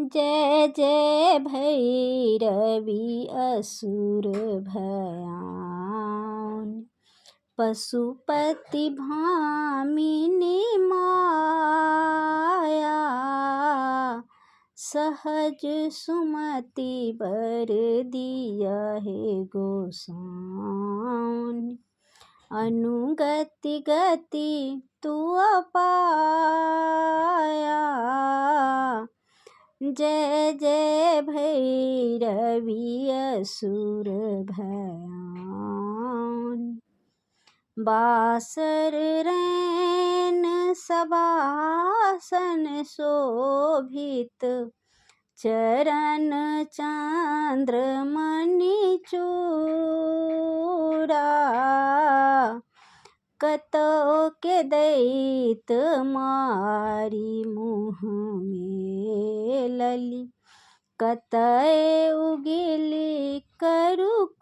जय जय भैरवी असुर भयान, पशुपति भामिनी माया, सहज सुमति बर दिया है गोसाउन। अनुगति गति तू अपाया, जय जय भैरवी असुर भयान। बासर रैन सबासन शोभित, चरण चंद्रमणि चूड़ा, कतो के दैत मारी मुँह में लली, कतय उगिली करुकूड़ा।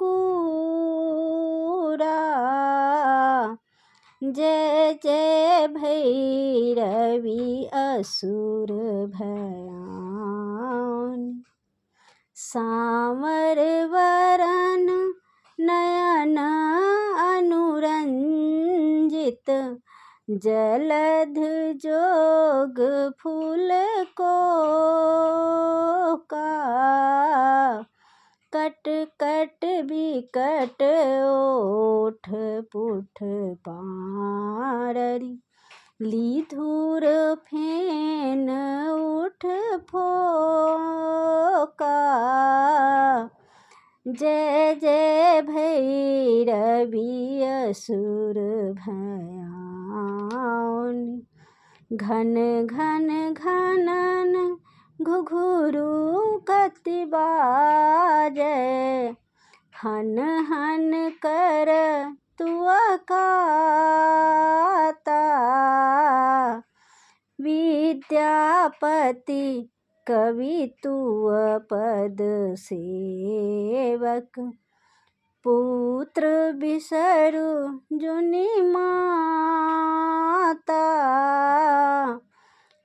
जय जय भैरवी असुर भयान। सांवर वरन नयन अनुरंजित, जलध जोग फूल को का, कट कट बिकट ओठ पुठ पाररी, लीधुर फेन उठ फोका। जय जय भैरवी असुर भयान। घन घन घनन घुघुरु कति बाजै, हन हन कर तुअ काता, विद्यापति कवि तुअ पद सेवक, पुत्र बिसरु जुनि माता।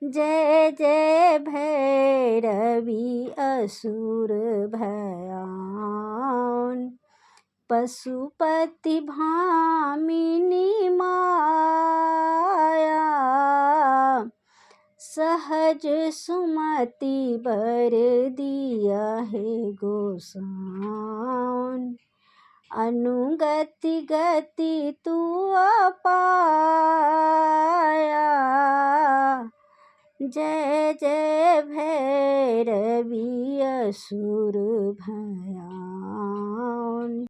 जय जय भैरवी असुर भयान, पशुपति भामिनी माया, सहज सुमति बर दिया है गोसाउन। अनुगति गति तू अपाया, जय जय भैरवी असुर भयान।